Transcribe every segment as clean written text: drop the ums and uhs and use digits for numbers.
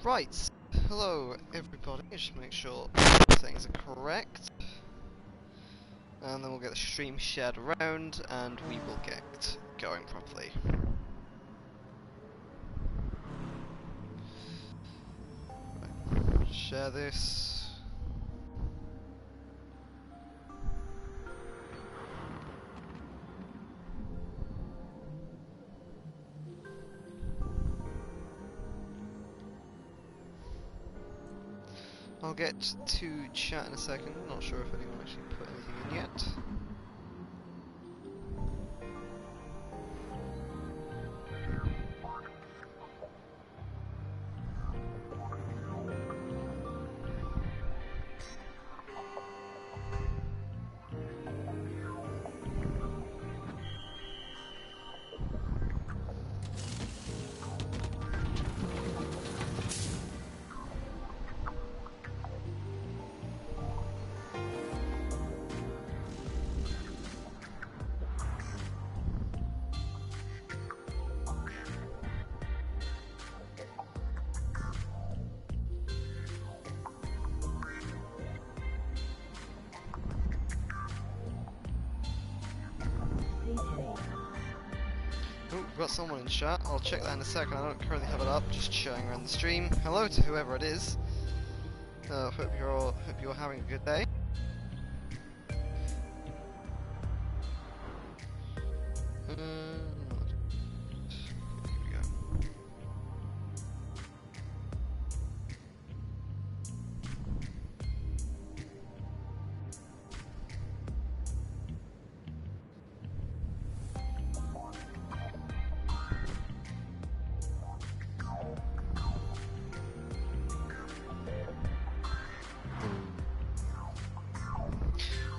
Right, hello everybody, just make sure things are correct. And then we'll get the stream shared around and we will get going properly. Right, share this. I'll get to chat in a second, not sure if anyone actually put anything in yet. Oh, we've got someone in chat. I'll check that in a second. I don't currently have it up, just showing around the stream. Hello to whoever it is. Hope you're having a good day. Here we go.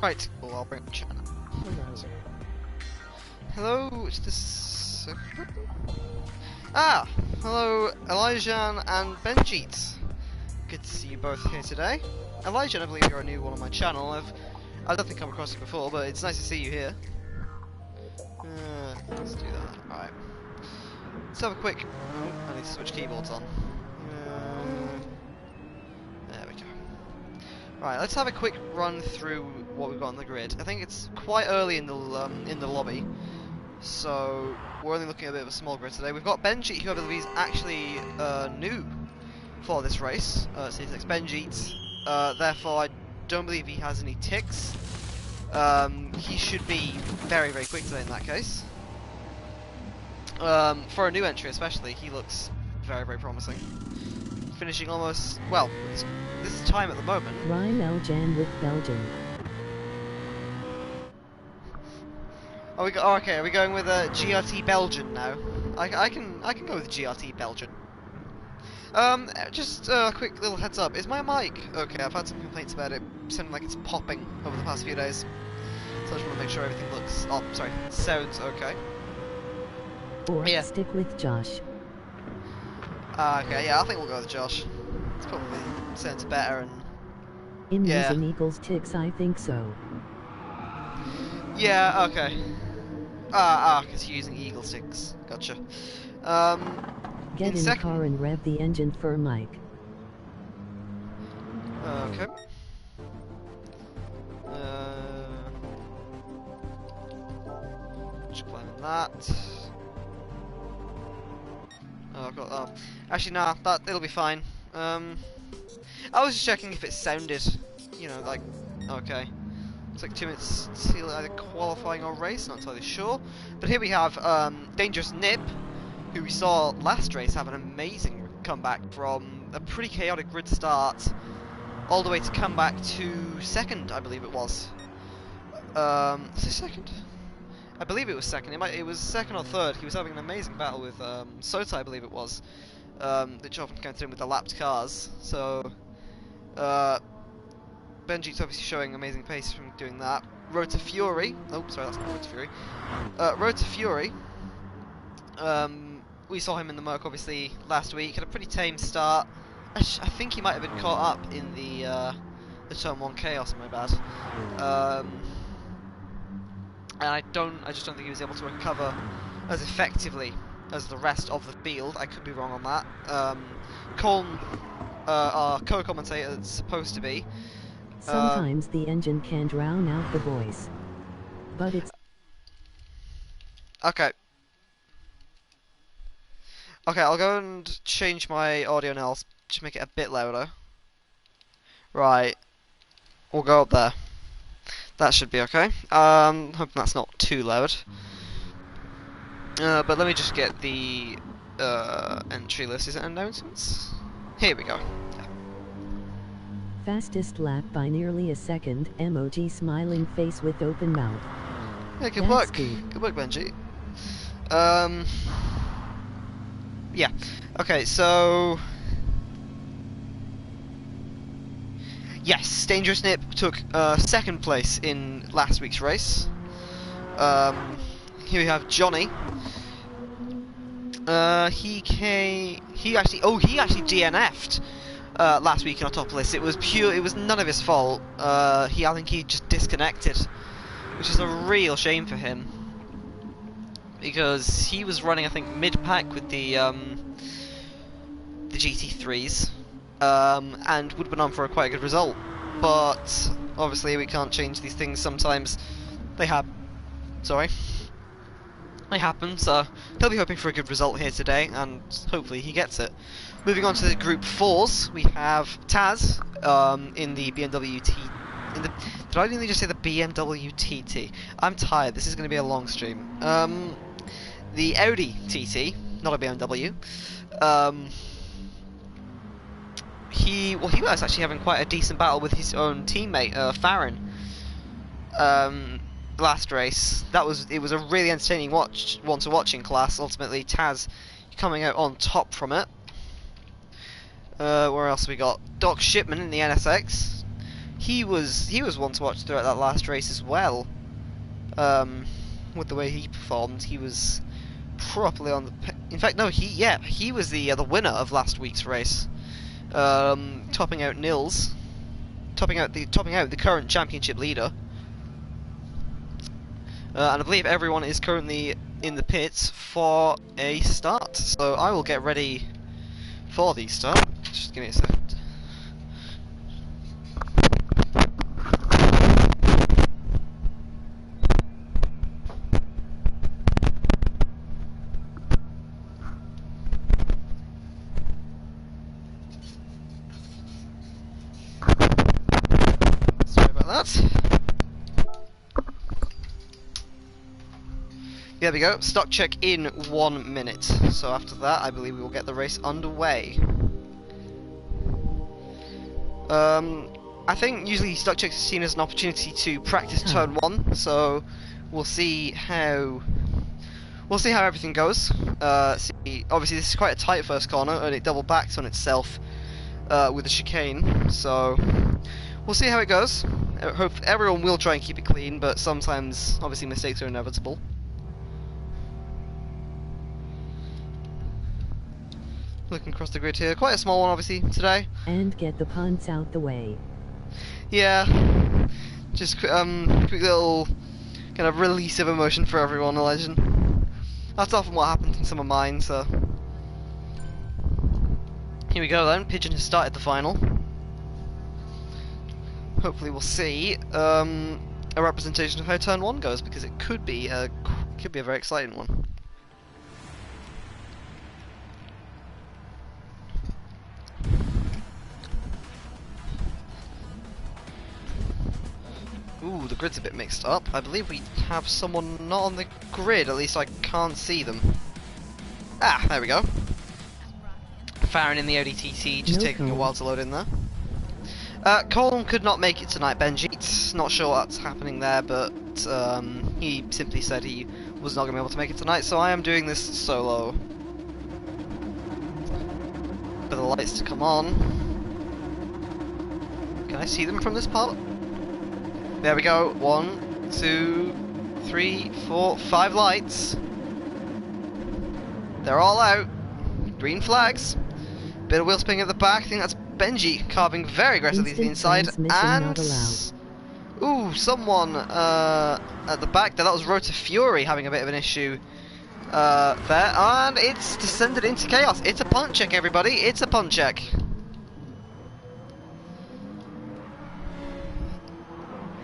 Right, well, I'll bring up the chat now. Hello, it's this. Hello, Elijah and Benjeet. Good to see you both here today. Elijah, I believe you're a new one on my channel. I don't think I've come across you before, but it's nice to see you here. Let's do that. Alright. Let's have a quick. Oh, I need to switch keyboards on. There we go. Right, let's have a quick run through what we've got on the grid. I think it's quite early in the lobby, so we're only looking at a bit of a small grid today. We've got Benjeet, who I believe is actually new for this race. C6 Benjeet. Therefore, I don't believe he has any ticks. He should be very, very quick today in that case. For a new entry, especially, he looks very, very promising. Finishing almost, well, this time at the moment. Rhyme Eljan with Belgium. Okay, are we going with a GRT Belgian now? I can go with GRT Belgian. Just a quick little heads up. Is my mic okay? I've had some complaints about it sounding like it's popping over the past few days. So I just want to make sure everything sounds okay. Or stick with Josh. Okay, yeah, I think we'll go with Josh. It's probably sounds better and... In using Eagles ticks, I think so. Yeah, okay. Because you're using Eagle ticks. Gotcha. Get in the car and rev the engine for Mike. Okay. Just climbing that. Oh, I've got actually, nah, it'll be fine. I was just checking if it sounded, like, okay. It's like 2 minutes till either qualifying or race, not entirely sure. But here we have Dangerous Nip, who we saw last race have an amazing comeback from a pretty chaotic grid start, all the way to come back to second, I believe it was. Is it second? I believe it was second. It was second or third. He was having an amazing battle with Sota, I believe it was. Which often counted in with the lapped cars. So Benjeet's obviously showing amazing pace from doing that. Road to Fury. Oh, sorry, that's not Road to Fury. Road to Fury. We saw him in the Merc obviously last week. Had a pretty tame start. I think he might have been caught up in the Turn 1 chaos. My bad. And I just don't think he was able to recover as effectively as the rest of the field. I could be wrong on that. Colm, our co-commentator, is supposed to be. Sometimes the engine can drown out the voice, but it's... Okay. Okay, I'll go and change my audio now to make it a bit louder. Right. We'll go up there. That should be okay. Hoping that's not too loud. But let me just get the entry list. Is it announcements? Here we go. Fastest lap by nearly a second. Emoji smiling face with open mouth. Yeah, good work. Good work, Benji. Yeah. Okay, so... Yes, Dangerous Nip took second place in last week's race. Here we have Johnny. He actually DNF'd last week in our top list. It was none of his fault. I think he just disconnected, which is a real shame for him, because he was running, I think, mid-pack with the GT3s, and would have been on for quite a good result. But obviously we can't change these things. Sometimes they happen. They happen, so he'll be hoping for a good result here today, and hopefully he gets it. Moving on to the Group 4s, we have Taz in the BMW T... did I nearly just say the BMW TT? I'm tired, this is going to be a long stream. The Audi TT, not a BMW. He was actually having quite a decent battle with his own teammate, Farron. Last race, it was a really entertaining one to watch in class. Ultimately, Taz coming out on top from it. Where else have we got? Doc Shipman in the NSX. He was one to watch throughout that last race as well. With the way he performed, he was properly on the. In fact, no, he was the winner of last week's race, topping out Nils, topping out the current championship leader. And I believe everyone is currently in the pits for a start. So I will get ready for the start. Just give me a second. Sorry about that. There we go, stock check in 1 minute. So after that, I believe we will get the race underway. I think usually stock checks is seen as an opportunity to practice turn 1, so we'll see how everything goes. Obviously this is quite a tight first corner, and it double backs on itself with the chicane, so we'll see how it goes. I hope everyone will try and keep it clean, but sometimes obviously mistakes are inevitable. Looking across the grid here, quite a small one obviously today. And get the punts out the way. Yeah, just quick little kind of release of emotion for everyone, a legend. That's often what happens in some of mine, so. Here we go then, Pigeon has started the final. Hopefully we'll see a representation of how turn 1 goes, because it could be a very exciting one. Ooh, the grid's a bit mixed up. I believe we have someone not on the grid, at least I can't see them. Ah, there we go. Farron in the ODTT, just taking a while to load in there. Colm could not make it tonight, Benji. Not sure what's happening there, but he simply said he was not going to be able to make it tonight, so I am doing this solo. For the lights to come on. Can I see them from this part? There we go. 1, 2, 3, 4, 5 lights. They're all out. Green flags. Bit of wheel spinning at the back. I think that's Benji carving very aggressively to the inside. And ooh, someone at the back there. That was Rota Fury having a bit of an issue There, and it's descended into chaos. It's a punt check, everybody. It's a punt check.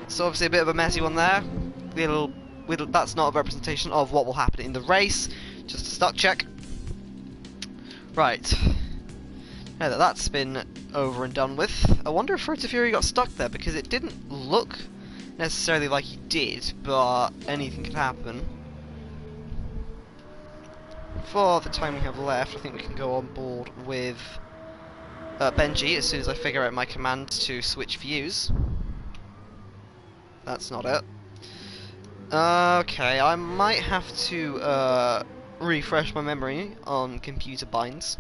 So obviously a bit of a messy one there. That's not a representation of what will happen in the race. Just a stock check. Right. Now that that's been over and done with, I wonder if Road to Fury got stuck there, because it didn't look necessarily like he did, but anything could happen. For the time we have left, I think we can go on board with Benji as soon as I figure out my command to switch views. That's not it. Okay, I might have to refresh my memory on computer binds.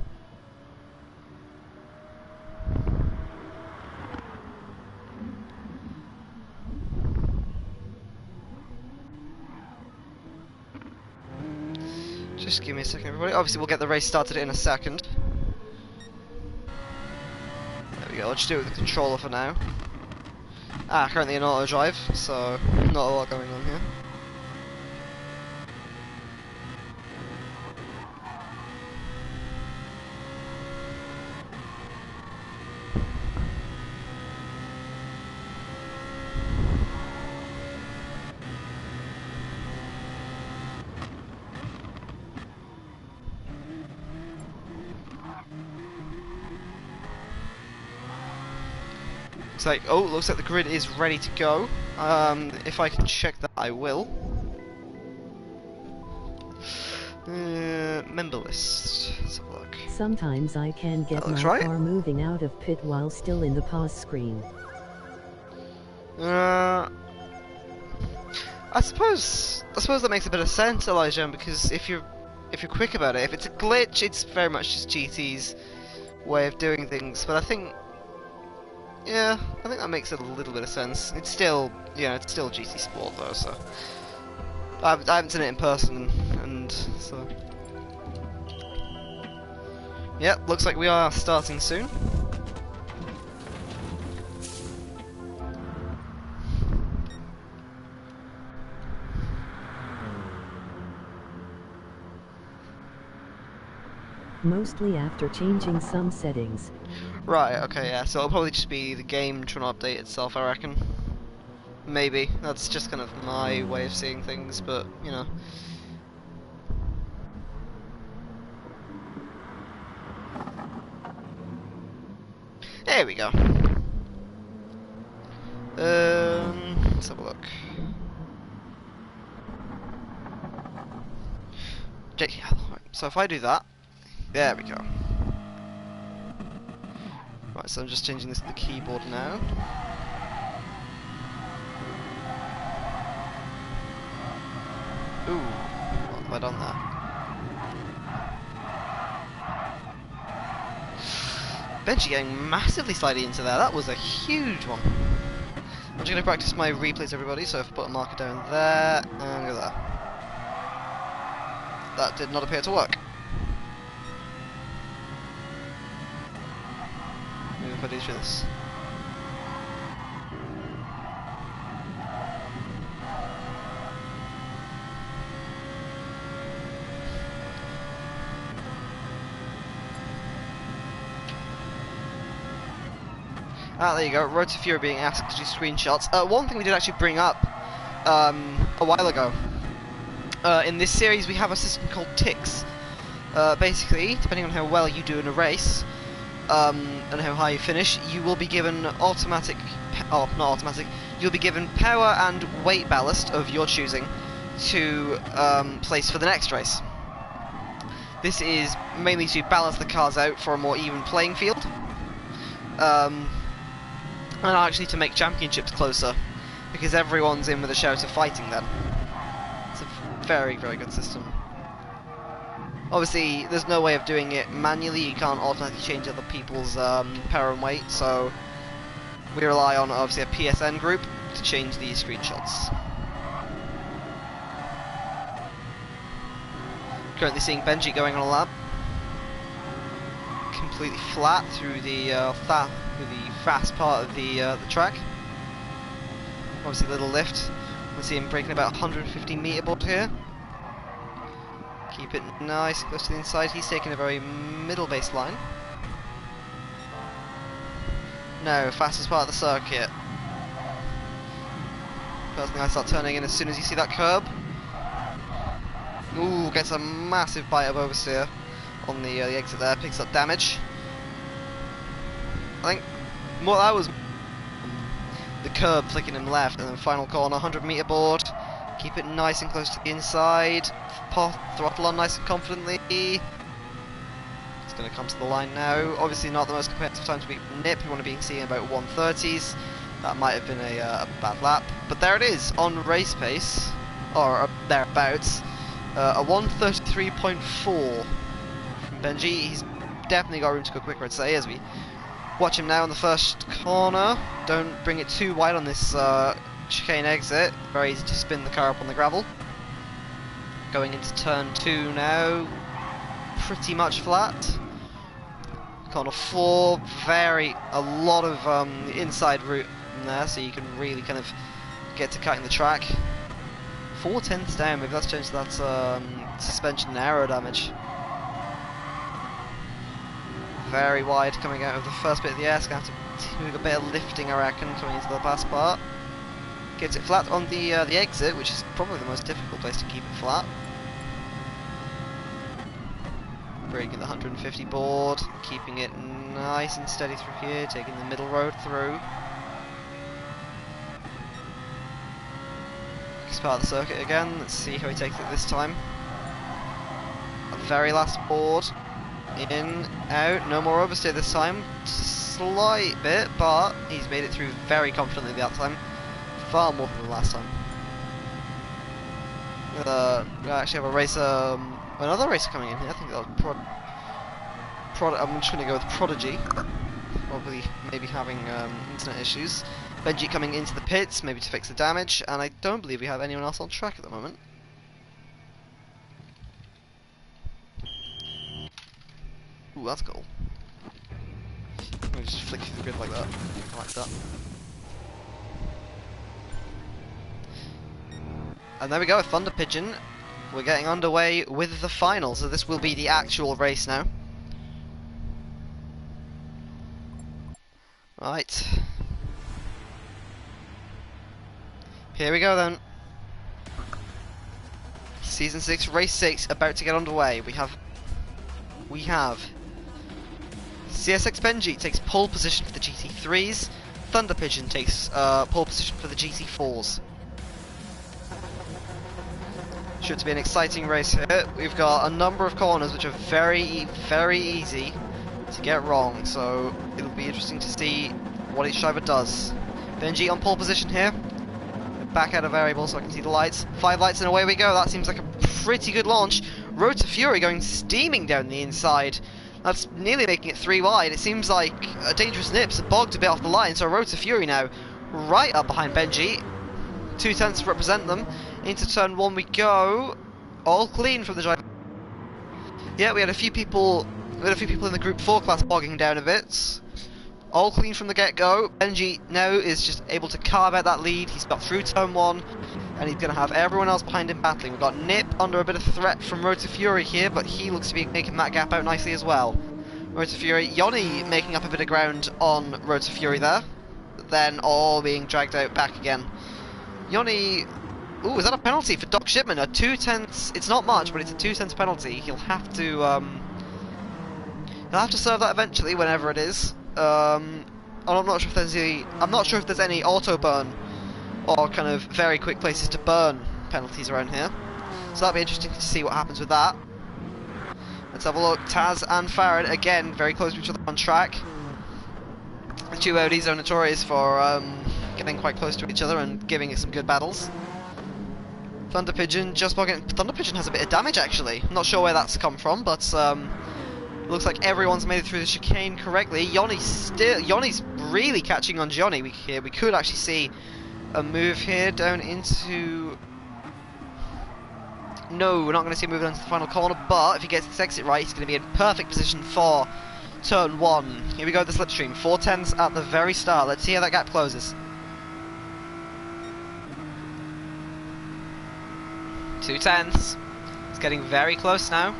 Just give me a second, everybody. Obviously, we'll get the race started in a second. There we go. I'll just do it with the controller for now. Currently in auto drive, so not a lot going on here. Looks like the grid is ready to go. If I can check that, I will. Member list. Let's have a look. Sometimes I can get my car moving out of pit while still in the pause screen. I suppose that makes a bit of sense, Elijah, because if you're quick about it, if it's a glitch, it's very much just GT's way of doing things. But I think that makes a little bit of sense. It's still, it's still GT Sport though, so I haven't seen it in person, and so yep, looks like we are starting soon. Mostly after changing some settings. Right, okay, yeah, so it'll probably just be the game trying to update itself, I reckon. Maybe. That's just kind of my way of seeing things, but, There we go. Let's have a look. So if I do that, there we go. Right, so I'm just changing this to the keyboard now. Ooh, what have I done there? Benji getting massively slidey into there. That was a huge one. I'm just going to practice my replays, everybody. So if I put a marker down there and go there. That did not appear to work. Maybe if I do this. There you go. Road to Fury being asked to do screenshots. One thing we did actually bring up a while ago. In this series, we have a system called ticks. Basically, depending on how well you do in a race and how high you finish, you will be given automatic. Oh, not automatic. You'll be given power and weight ballast of your choosing to place for the next race. This is mainly to balance the cars out for a more even playing field. And actually to make championships closer, because everyone's in with a shout of fighting then. It's a very, very good system. Obviously, there's no way of doing it manually. You can't automatically change other people's power and weight, so we rely on, obviously, a PSN group to change these screenshots. Currently seeing Benji going on a lap. Completely flat through the fast part of the track. Obviously a little lift. We'll see him breaking about 150 meter board here. Keep it nice, close to the inside. He's taking a very middle baseline. No, fastest part of the circuit. Personally, I start turning in as soon as you see that curb. Ooh, gets a massive bite of oversteer on the exit there, picks up damage. I think what that was the curb flicking him left, and then final corner, 100-meter board. Keep it nice and close to the inside. Throttle on nice and confidently. It's going to come to the line now. Obviously not the most competitive time to beat Nip. We want to be seeing about 130s. That might have been a bad lap. But there it is, on race pace, or thereabouts. A 133.4 from Benji. He's definitely got room to go quicker, I'd say, as we watch him now on the first corner. Don't bring it too wide on this chicane exit. Very easy to spin the car up on the gravel. Going into turn 2 now. Pretty much flat. Corner 4, a lot of inside route in there, so you can really kind of get to cutting the track. 4/10 down, maybe that's changed that suspension and aero damage. Very wide coming out of the first bit of the air, it's going to have to do a bit of lifting, I reckon, coming into the last part. Gets it flat on the exit, which is probably the most difficult place to keep it flat. Breaking the 150 board, keeping it nice and steady through here, taking the middle road through. Next part of the circuit again, let's see how he takes it this time. The very last board. In, out, no more oversteer this time. Slight bit, but he's made it through very confidently that time. Far more than the last time. We actually have a racer, another racer coming in here. I think that was I'm just going to go with Prodigy. Probably, maybe having internet issues. Benji coming into the pits, maybe to fix the damage, and I don't believe we have anyone else on track at the moment. Ooh, that's cool. Let me just flick through the grid like that. I like that. And there we go, Thunder Pigeon. We're getting underway with the final, so this will be the actual race now. Right. Here we go then. Season 6, Race 6, about to get underway. We have CSX Benji takes pole position for the GT3s. Thunder Pigeon takes pole position for the GT4s. Should be an exciting race here. We've got a number of corners which are very, very easy to get wrong, so it'll be interesting to see what each driver does. Benji on pole position here. Back out of variable so I can see the lights. 5 lights and away we go. That seems like a pretty good launch. Road to Fury going steaming down the inside. That's nearly making it 3 wide. It seems like a Dangerous Nips bogged a bit off the line, so Road to Fury now right up behind Benji. 2 tenths to represent them. Into turn 1 we go. All clean from the driver. Yeah, we had a few people in the Group 4 class bogging down a bit. All clean from the get-go. Benji now is just able to carve out that lead. He's got through turn 1, and he's going to have everyone else behind him battling. We've got Nip under a bit of threat from Road to Fury here, but he looks to be making that gap out nicely as well. Road to Fury, Yoni making up a bit of ground on Road to Fury there, then all being dragged out back again. Yoni, ooh, is that a penalty for Doc Shipman? A 2 tenths, it's not much, but it's a 2 tenths penalty. He'll have to serve that eventually, whenever it is. I'm not sure if there's any auto burn or kind of very quick places to burn penalties around here. So that'll be interesting to see what happens with that. Let's have a look. Taz and Farad again very close to each other on track. The two Audis are notorious for getting quite close to each other and giving it some good battles. Thunder Pigeon just bogging. Thunder Pigeon has a bit of damage actually. I'm not sure where that's come from, but looks like everyone's made it through the chicane correctly. Yoni's really catching on Johnny here. We could actually see a move here down into... No, we're not going to see a move into the final corner, but if he gets this exit right, he's going to be in perfect position for turn 1. Here we go, the slipstream. 4 tenths at the very start. Let's see how that gap closes. 2 tenths. It's getting very close now.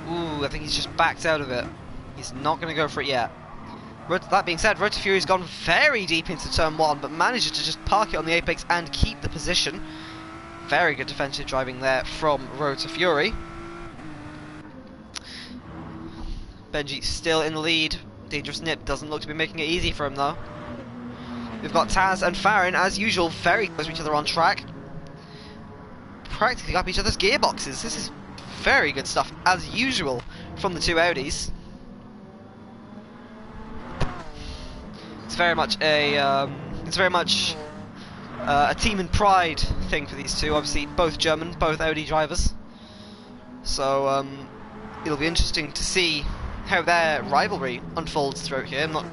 Ooh, I think he's just backed out of it. He's not going to go for it yet. That being said, Road to Fury's gone very deep into turn 1, but manages to just park it on the apex and keep the position. Very good defensive driving there from Road to Fury. Benji still in the lead. Dangerous Nip doesn't look to be making it easy for him though. We've got Taz and Farron, as usual, very close to each other on track. Practically up each other's gearboxes. This is very good stuff, as usual, from the two Audis. It's very much a team and pride thing for these two. Obviously, both German, both Audi drivers. So it'll be interesting to see how their rivalry unfolds throughout here. I'm not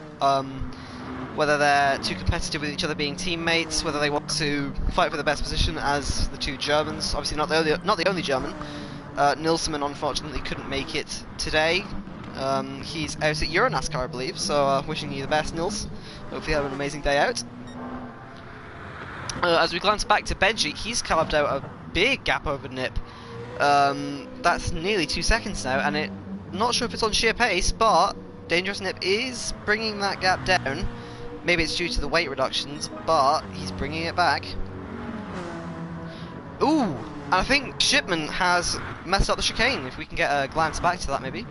whether they're too competitive with each other being teammates, whether they want to fight for the best position as the two Germans. Obviously, not the only German. Nilsson unfortunately couldn't make it today. He's out at Euronascar, I believe, so wishing you the best, Nils. Hopefully you have an amazing day out. As we glance back to Benji, he's carved out a big gap over Nip. That's nearly 2 seconds now, and not sure if it's on sheer pace, but Dangerous Nip is bringing that gap down. Maybe it's due to the weight reductions, but he's bringing it back. Ooh, and I think Shipman has messed up the chicane. If we can get a glance back to that, maybe.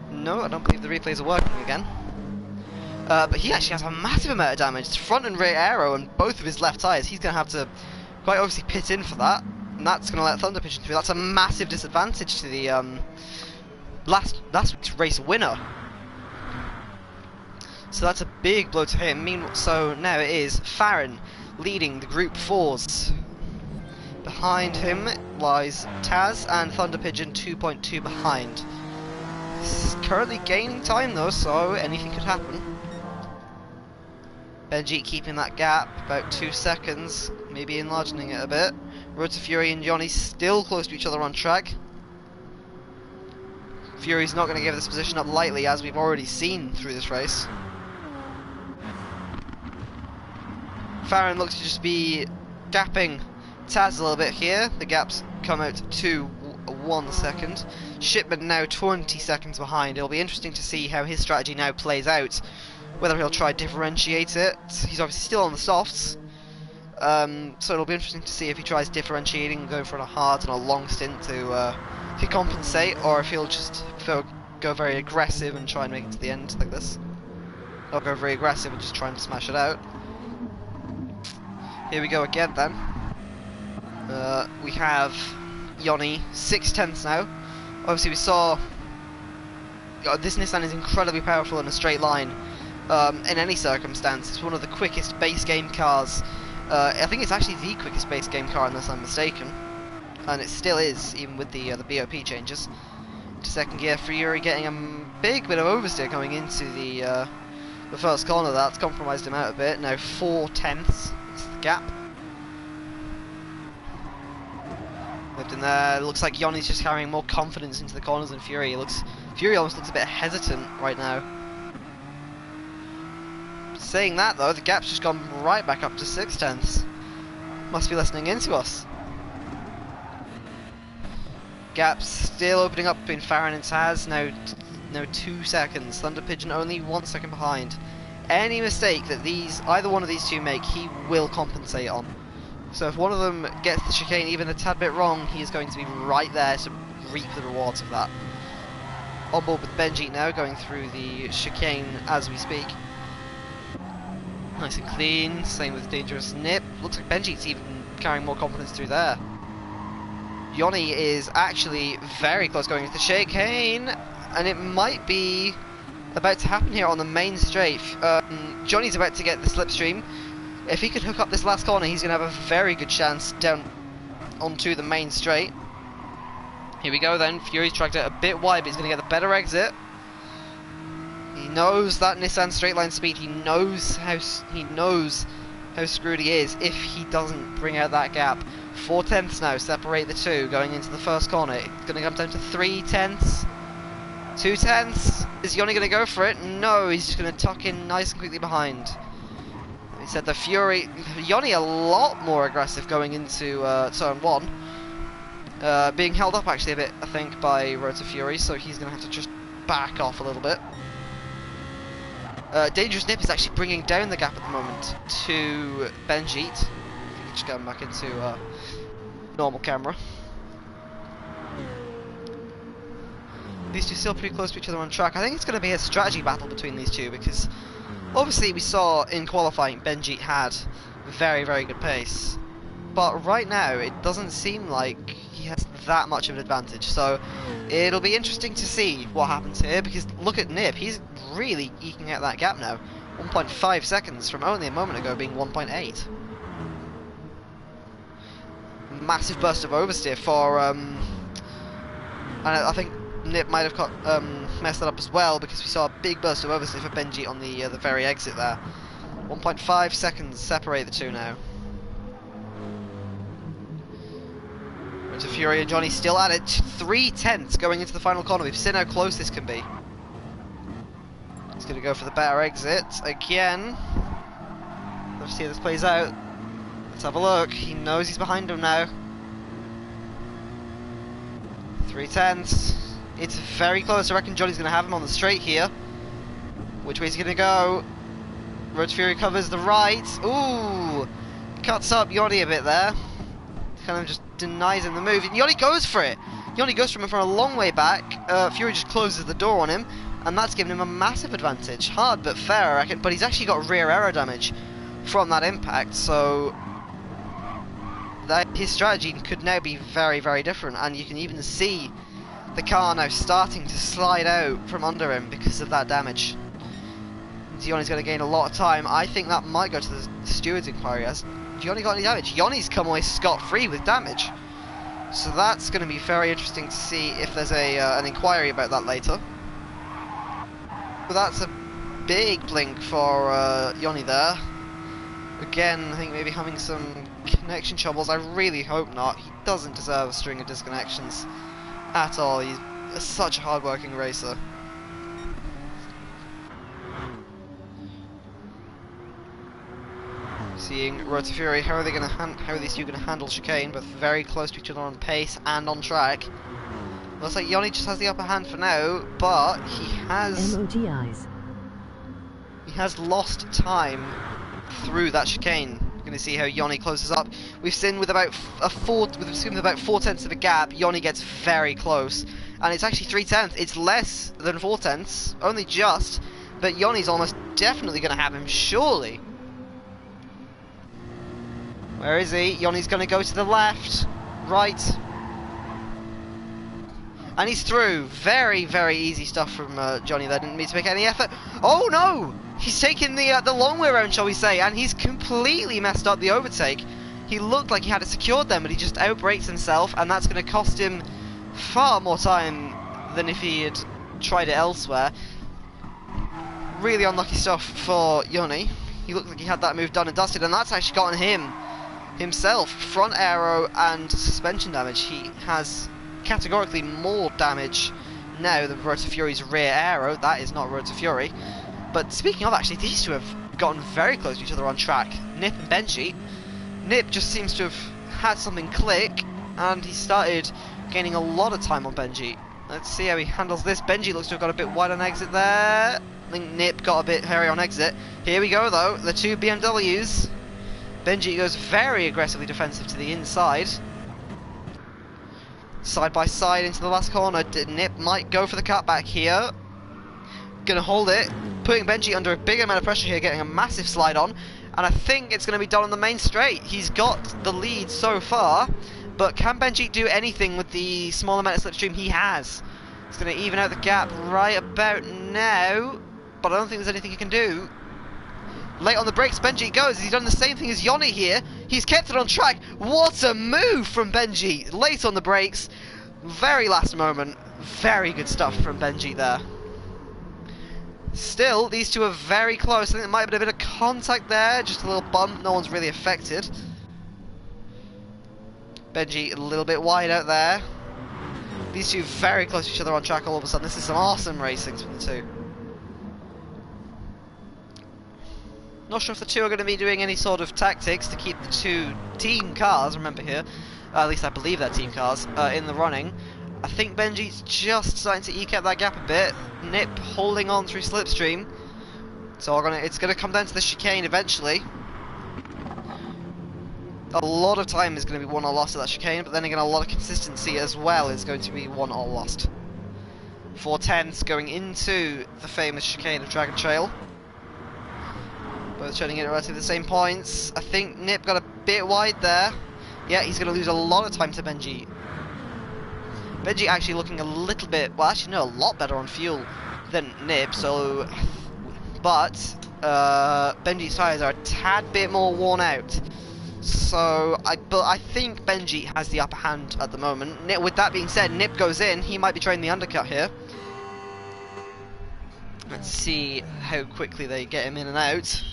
No, I don't believe the replays are working again. But he actually has a massive amount of damage. Front and rear aero on both of his left tyres. He's going to have to quite obviously pit in for that. And that's going to let Thunder Pigeon through. That's a massive disadvantage to the last week's race winner. So that's a big blow to him. So now it is Farron leading the Group 4s. Behind him lies Taz and Thunder Pigeon 2.2 behind. He's currently gaining time though, so anything could happen. Benji keeping that gap, about 2 seconds, maybe enlarging it a bit. Road to Fury and Johnny still close to each other on track. Fury's not going to give this position up lightly, as we've already seen through this race. Farron looks to just be gapping Taz a little bit here. The gaps come out to 1 second. Shipman now 20 seconds behind. It'll be interesting to see how his strategy now plays out. Whether he'll try to differentiate it. He's obviously still on the softs. So it'll be interesting to see if he tries differentiating, going for a hard and a long stint to compensate, or if he'll just go very aggressive and try and make it to the end like this. Or go very aggressive and just try and smash it out. Here we go again then. We have Yoni, 6/10 now. Obviously we saw this Nissan is incredibly powerful in a straight line. In any circumstance, it's one of the quickest base game cars. I think it's actually the quickest base game car unless I'm mistaken. And it still is, even with the BOP changes. To second gear, Fury getting a big bit of oversteer coming into the first corner. That's compromised him out a bit. Now 4/10 is the gap. Lived in there. Looks like Yoni's just carrying more confidence into the corners than Fury. Fury almost looks a bit hesitant right now. Saying that though, the gap's just gone right back up to 6/10. Must be listening in to us. Gap's still opening up between Farron and Taz. Now 2 seconds. Thunder Pigeon only 1 second behind. Any mistake that either one of these two make, he will compensate on. So if one of them gets the chicane even a tad bit wrong, he is going to be right there to reap the rewards of that. On board with Benji now, going through the chicane as we speak. Nice and clean, same with Dangerous Nip. Looks like Benji's even carrying more confidence through there. Yoni is actually very close going into the chicane, and it might be about to happen here on the main straight. Johnny's about to get the slipstream. If he could hook up this last corner, he's going to have a very good chance down onto the main straight. Here we go then. Fury's dragged it a bit wide, but he's going to get the better exit. He knows that Nissan straight line speed. He knows how screwed he is if he doesn't bring out that gap. 4/10 now separate the two going into the first corner. It's going to come down to 3/10, 2/10. Is Yoni going to go for it? No, he's just going to tuck in nice and quickly behind. Instead, the Fury, Yoni a lot more aggressive going into turn 1. Being held up actually a bit, I think, by Road to Fury, so he's going to have to just back off a little bit. Dangerous Nip is actually bringing down the gap at the moment to Benjit. I think he's just going back into normal camera. These two still pretty close to each other on track. I think it's going to be a strategy battle between these two because obviously we saw in qualifying Benjit had very, very good pace. But right now it doesn't seem like he has that much of an advantage. So it'll be interesting to see what happens here because look at Nip. He's really eking out that gap now. 1.5 seconds from only a moment ago being 1.8. Massive burst of oversteer for and I think Nip might have got messed that up as well because we saw a big burst of oversteer for Benji on the very exit there. 1.5 seconds separate the two now. Into Fury and Johnny still at it. 3/10 going into the final corner. We've seen how close this can be. He's going to go for the better exit again. Let's see how this plays out. Let's have a look. He knows he's behind him now. 3/10. It's very close. I reckon Johnny's going to have him on the straight here. Which way is he going to go? Road to Fury covers the right. Ooh! Cuts up Johnny a bit there. Kind of just denies him the move. And Johnny goes for it. Johnny goes from a long way back. Fury just closes the door on him. And that's given him a massive advantage. Hard but fair, I reckon. But he's actually got rear aero damage from that impact. So his strategy could now be very, very different. And you can even see the car now starting to slide out from under him because of that damage. Johnny's going to gain a lot of time. I think that might go to the steward's inquiry. Has Johnny got any damage? Johnny's come away scot-free with damage. So that's going to be very interesting to see if there's an inquiry about that later. But that's a big blink for Johnny there. Again, I think maybe having some connection troubles. I really hope not. He doesn't deserve a string of disconnections at all. He's such a hard-working racer. Seeing Road to Fury, how are these two going to handle chicane? Both very close to each other on pace and on track. Looks like Johnny just has the upper hand for now, but he has lost time through that chicane. We're going to see how Johnny closes up. We've seen with about 4/10 of a gap, Johnny gets very close, and it's actually 3/10. It's less than 4/10, only just, but Johnny's almost definitely going to have him, surely. Where is he? Johnny's going to go to the left, right, and he's through. Very, very easy stuff from Johnny there. Didn't need to make any effort. Oh no! He's taken the long way around, shall we say, and he's completely messed up the overtake. He looked like he had it secured then, but he just outbrakes himself, and that's going to cost him far more time than if he had tried it elsewhere. Really unlucky stuff for Johnny. He looked like he had that move done and dusted, and that's actually gotten him himself front aero and suspension damage. He has categorically more damage now than Road to Fury's rear aero. That is not Road to Fury. But speaking of, actually, these two have gotten very close to each other on track. Nip and Benji. Nip just seems to have had something click, and he started gaining a lot of time on Benji. Let's see how he handles this. Benji looks to have got a bit wide on exit there. I think Nip got a bit hairy on exit. Here we go, though. The two BMWs. Benji goes very aggressively defensive to the inside. Side by side into the last corner. Nip might go for the cutback here. Gonna hold it. Putting Benji under a big amount of pressure here, getting a massive slide on. And I think it's going to be done on the main straight. He's got the lead so far. But can Benji do anything with the small amount of slipstream he has? It's going to even out the gap right about now. But I don't think there's anything he can do. Late on the brakes, Benji goes. He's done the same thing as Yoni here. He's kept it on track. What a move from Benji. Late on the brakes. Very last moment. Very good stuff from Benji there. Still, these two are very close. I think there might have been a bit of contact there. Just a little bump. No one's really affected. Benji a little bit wide out there. These two very close to each other on track all of a sudden. This is some awesome racing from the two. Not sure if the two are going to be doing any sort of tactics to keep the two team cars, remember here, at least I believe they're team cars, in the running. I think Benji's just starting to eke out that gap a bit. Nip holding on through Slipstream. So it's going to come down to the chicane eventually. A lot of time is going to be won or lost at that chicane, but then again a lot of consistency as well is going to be won or lost. 4/10 going into the famous chicane of Dragon Trail. Both turning in at relatively the same points. I think Nip got a bit wide there. Yeah, he's going to lose a lot of time to Benji. Benji actually looking a little bit, well actually no, a lot better on fuel than Nip, so... But, Benji's tyres are a tad bit more worn out. So, I think Benji has the upper hand at the moment. With that being said, Nip goes in, he might be trying the undercut here. Let's see how quickly they get him in and out.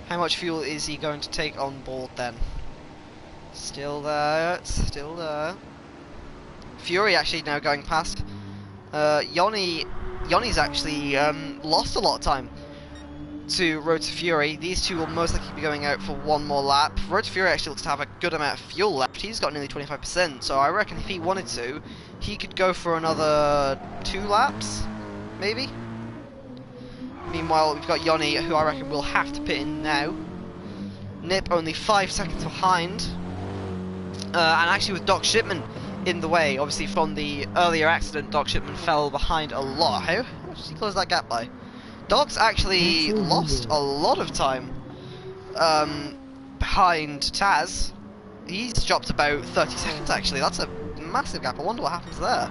How much fuel is he going to take on board then? Still there, still there. Fury actually now going past. Yoni's actually lost a lot of time to Road to Fury. These two will most likely be going out for one more lap. Road to Fury actually looks to have a good amount of fuel left. He's got nearly 25%, so I reckon if he wanted to, he could go for another 2 laps, maybe? Meanwhile, we've got Yoni, who I reckon will have to pit in now. Nip only 5 seconds behind. And actually with Doc Shipman in the way, obviously from the earlier accident, Doc Shipman fell behind a lot. How much did he close that gap by? Doc's actually lost a lot of time behind Taz. He's dropped about 30 seconds actually. That's a massive gap. I wonder what happens there.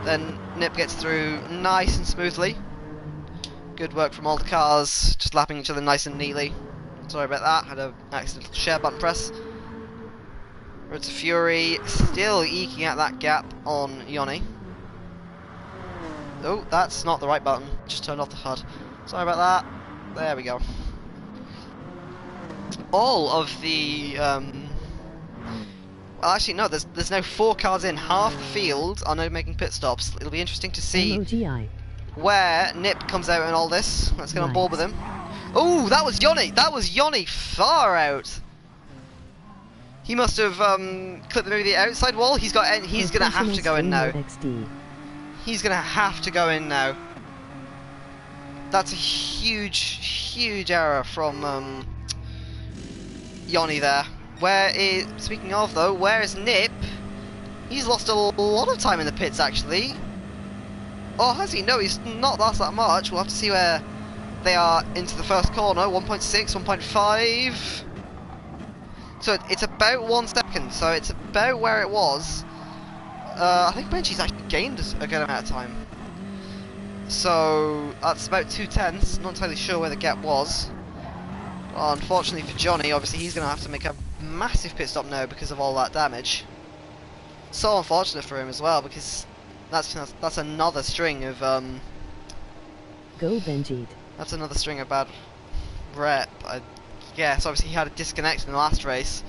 Then Nip gets through nice and smoothly. Good work from all the cars, just lapping each other nice and neatly. Sorry about that, had an accidental share button press. Road to Fury, still eking out that gap on Yoni. Oh, that's not the right button, just turned off the HUD. Sorry about that, there we go. All of the, well actually no, there's now 4 cars in, half the field are now making pit stops. It'll be interesting to see where Nip comes out in all this. Let's get on board with him. Oh, that was Yoni! That was Yoni far out! He must have clipped maybe the outside wall. He's gonna have to go in now. He's gonna have to go in now. That's a huge error from Yoni there. Speaking of though, where is Nip? He's lost a lot of time in the pits actually. Oh, has he? No, he's not lost that much. We'll have to see where they are into the first corner. 1.6, 1.5. So it's about 1 second. So it's about where it was. I think Benji's actually gained a good amount of time. So that's about 2/10. Not entirely sure where the gap was. Well, unfortunately for Johnny, obviously he's going to have to make a massive pit stop now because of all that damage. So unfortunate for him as well, because that's another string of Go Benji. That's another string of bad rep. I guess obviously he had a disconnect in the last race.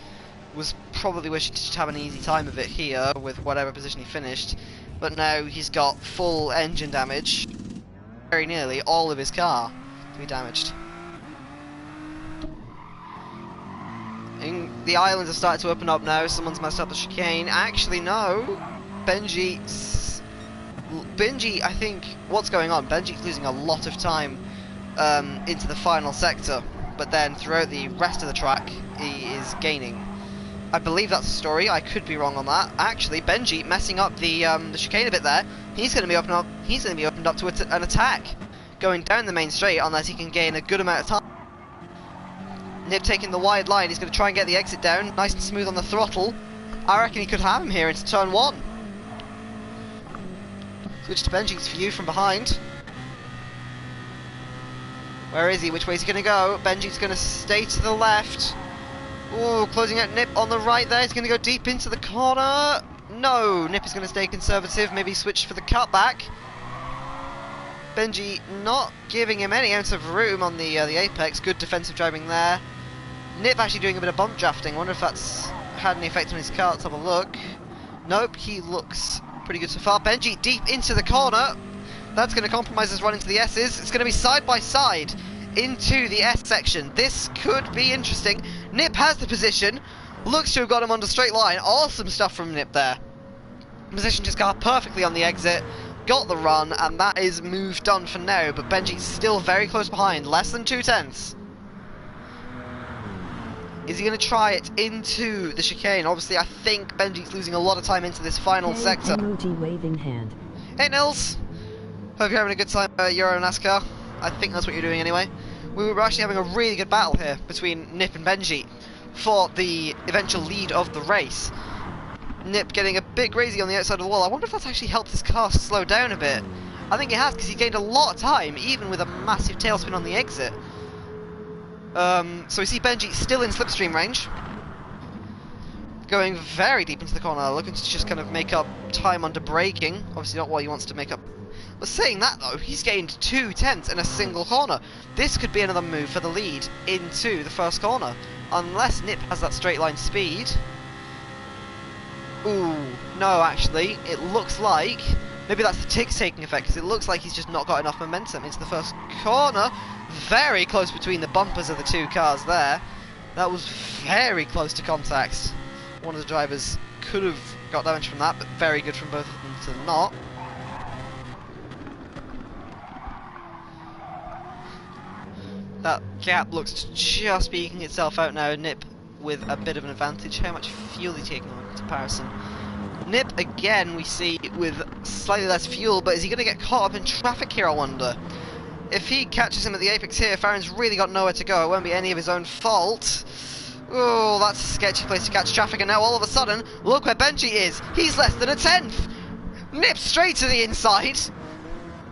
Was probably wishing to just have an easy time of it here with whatever position he finished, but now he's got full engine damage. Very nearly all of his car to be damaged. And the islands have started to open up now. Someone's messed up the chicane. Actually, no. Benji, I think, what's going on? Benji's losing a lot of time into the final sector, but then throughout the rest of the track, he is gaining. I believe that's the story. I could be wrong on that. Actually, Benji messing up the chicane a bit there. He's going to be opened up. He's going to be opened up to an attack, going down the main straight unless he can gain a good amount of time. Nip taking the wide line. He's going to try and get the exit down, nice and smooth on the throttle. I reckon he could have him here into turn 1. Switch to Benji's view from behind. Where is he? Which way is he going to go? Benji's going to stay to the left. Ooh, closing out Nip on the right there. He's going to go deep into the corner. No, Nip is going to stay conservative. Maybe switch for the cutback. Benji not giving him any ounce of room on the apex. Good defensive driving there. Nip actually doing a bit of bump drafting. Wonder if that's had any effect on his car. Let's have a look. Nope, he looks pretty good so far. Benji deep into the corner. That's going to compromise his run into the S's. It's going to be side by side into the S section. This could be interesting. Nip has the position. Looks to have got him on the straight line. Awesome stuff from Nip there. Positioned his car perfectly on the exit. Got the run, and that is move done for now. But Benji's still very close behind. Less than 2/10. Is he going to try it into the chicane? Obviously, I think Benji's losing a lot of time into this final sector. Emoji waving hand. Hey, Nils. Hope you're having a good time at Euro NASCAR. I think that's what you're doing anyway. We were actually having a really good battle here between Nip and Benji for the eventual lead of the race. Nip getting a bit crazy on the outside of the wall. I wonder if that's actually helped his car slow down a bit. I think it has, because he gained a lot of time, even with a massive tailspin on the exit. So we see Benji still in slipstream range. Going very deep into the corner, looking to just kind of make up time under braking. Obviously not what he wants to make up. But saying that though, he's gained 2/10 in a single corner. This could be another move for the lead into the first corner. Unless Nip has that straight line speed. Ooh, no actually, it looks like, maybe that's the ticks taking effect, because it looks like he's just not got enough momentum into the first corner. Very close between the bumpers of the two cars there. That was very close to contact. One of the drivers could have got damage from that, but very good from both of them to not. That gap looks to just be eking itself out now. Nip with a bit of an advantage. How much fuel is he taking on in comparison? Nip again we see with slightly less fuel, but is he going to get caught up in traffic here, I wonder? If he catches him at the apex here, Farron's really got nowhere to go. It won't be any of his own fault. Oh, that's a sketchy place to catch traffic, and now all of a sudden, look where Benji is. He's less than 1/10. Nip straight to the inside.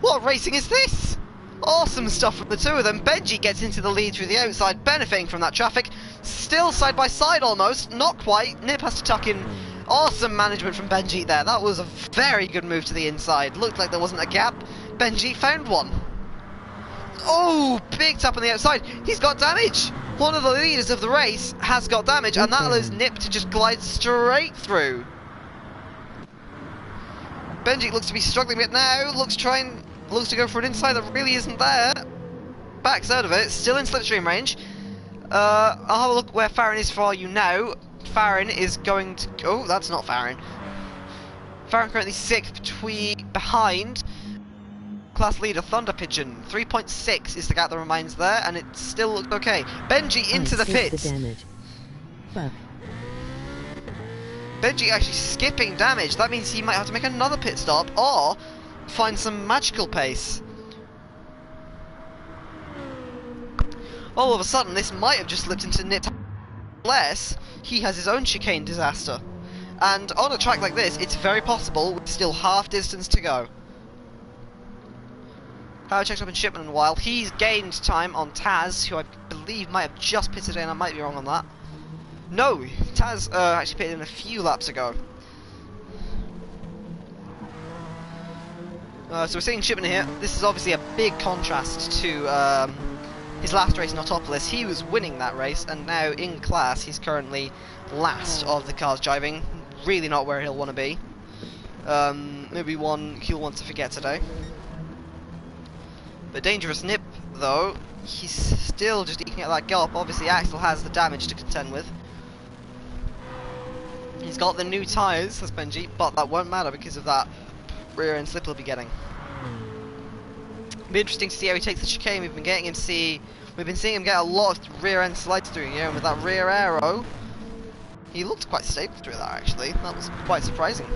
What racing is this? Awesome stuff from the two of them. Benji gets into the lead through the outside, benefiting from that traffic. Still side by side almost, not quite. Nip has to tuck in. Awesome management from Benji there. That was a very good move to the inside. Looked like there wasn't a gap. Benji found one. Oh, big tap on the outside. He's got damage. One of the leaders of the race has got damage, and that allows Nip to just glide straight through. Benji looks to be struggling a bit now. Looks to go for an inside that really isn't there. Backs out of it. Still in slipstream range. I'll have a look where Farron is for you now. Farron is going to... Oh, that's not Farron. Farron currently 6th behind class leader Thunder Pigeon. 3.6 is the gap that remains there, and it still looks okay. Benji into the pits. Benji actually skipping damage. That means he might have to make another pit stop or find some magical pace. All of a sudden, this might have just slipped into Nip, unless he has his own chicane disaster. And on a track like this, it's very possible with still half distance to go. Power checked up in Shipman in a while. He's gained time on Taz, who I believe might have just pitted in. I might be wrong on that. No, Taz actually pitted in a few laps ago. So we're seeing Shipman here. This is obviously a big contrast to his last race in Autopolis. He was winning that race, and now in class he's currently last of the cars driving. Really not where he'll want to be. Maybe one he'll want to forget today. But Dangerous Nip, though, he's still just eking out that gallop. Obviously Axel has the damage to contend with. He's got the new tyres, as Benji, but that won't matter because of that rear end slip he'll be getting. It'll be interesting to see how he takes the chicane. We've been seeing him get a lot of rear end slides through here, and with that rear aero, he looked quite stable through that actually. That was quite surprising.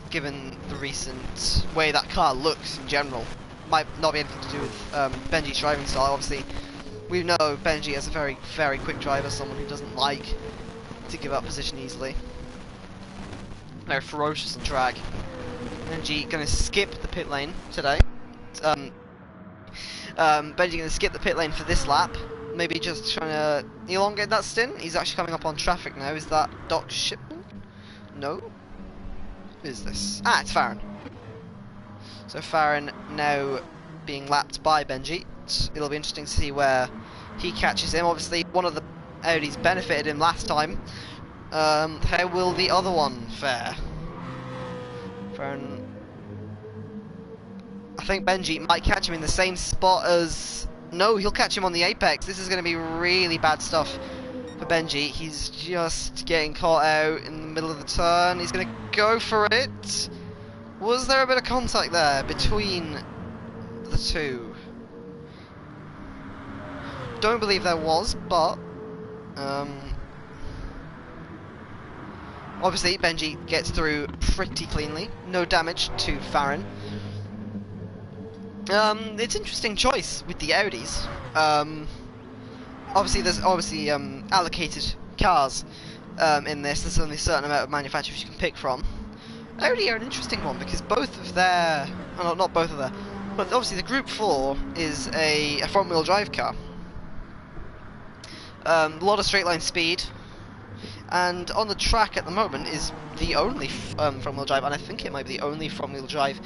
Given the recent way that car looks in general. Might not be anything to do with Benji's driving style. Obviously, we know Benji as a very, very quick driver, someone who doesn't like to give up position easily. Very ferocious on track. Benji gonna skip the pit lane today. Benji gonna skip the pit lane for this lap. Maybe just trying to elongate that stint. He's actually coming up on traffic now. Is that Doc Shipman? No. Who is this? Ah, it's Farron. So Farron now being lapped by Benji. It'll be interesting to see where he catches him. Obviously, one of the Audis benefited him last time. How will the other one fare? Farron. I think Benji might catch him in the same spot as... No, he'll catch him on the apex. This is going to be really bad stuff for Benji. He's just getting caught out in the middle of the turn. He's going to go for it. Was there a bit of contact there between the two? Don't believe there was, but... obviously, Benji gets through pretty cleanly. No damage to Farron. It's an interesting choice with the Audis. Obviously, there's allocated cars in this. There's only a certain amount of manufacturers you can pick from. Audi are an interesting one because both of their... Oh, not both of their... But obviously the Group 4 is a front-wheel drive car. A lot of straight-line speed. And on the track at the moment is the only front-wheel drive, and I think it might be the only front-wheel drive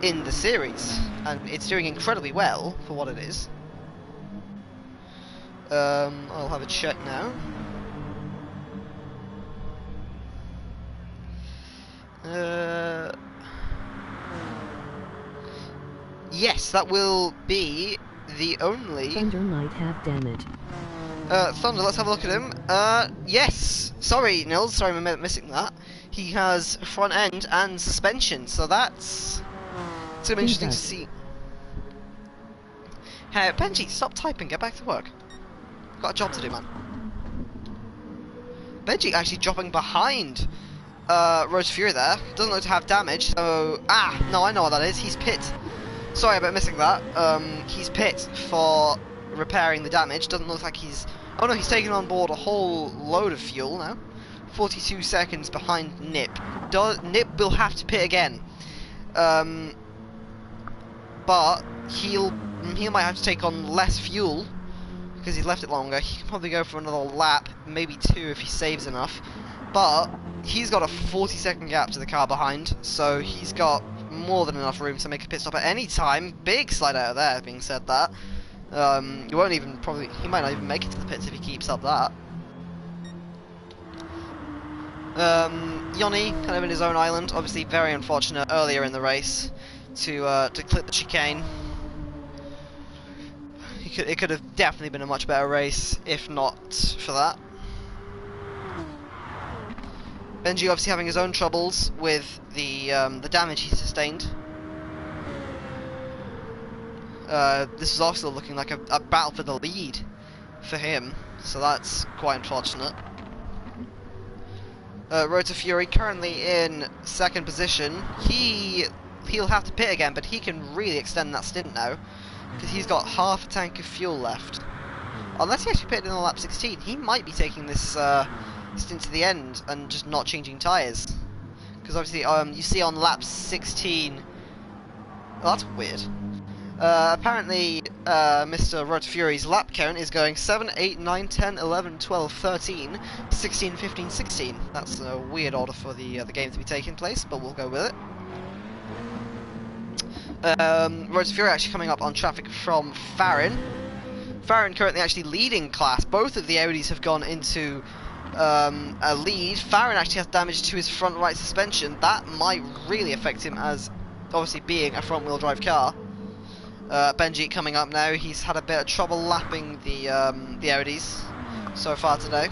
in the series. And it's doing incredibly well for what it is. I'll have a check now. Yes, that will be the only... Thunder might have damage. Thunder, let's have a look at him. Yes! Sorry, Nils, sorry I'm missing that. He has front end and suspension, so that's... It's gonna be interesting to see. Hey, Benji, stop typing, get back to work. Got a job to do, man. Benji actually dropping behind Road to Fury there. Doesn't look to have damage, so... Ah! No, I know what that is. He's pit. Sorry about missing that. He's pit for repairing the damage. Doesn't look like he's... Oh no, he's taken on board a whole load of fuel now. 42 seconds behind Nip. Nip will have to pit again. But he might have to take on less fuel because he's left it longer. He can probably go for another lap, maybe two if he saves enough. But he's got a 40-second gap to the car behind, so he's got more than enough room to make a pit stop at any time. Big slide out of there, being said that. He won't even he might not even make it to the pits if he keeps up that. Yoni, kind of in his own island, obviously very unfortunate earlier in the race to clip the chicane. It could have definitely been a much better race if not for that. Benji obviously having his own troubles with the damage he sustained. This is also looking like a battle for the lead for him, so that's quite unfortunate. Road to Fury currently in second position. He'll have to pit again, but he can really extend that stint now because he's got half a tank of fuel left. Unless he actually pitted in the lap 16, he might be taking this stint to the end and just not changing tyres. Because obviously, you see on lap 16. Oh, that's weird. Apparently, Mr. Road to Fury's lap count is going 7, 8, 9, 10, 11, 12, 13, 16, 15, 16. That's a weird order for the game to be taking place, but we'll go with it. Road to Fury actually coming up on traffic from Farron. Farron currently actually leading class. Both of the Audis have gone into a lead. Farron actually has damage to his front right suspension. That might really affect him as obviously being a front wheel drive car. Benji coming up now. He's had a bit of trouble lapping the Audis so far today.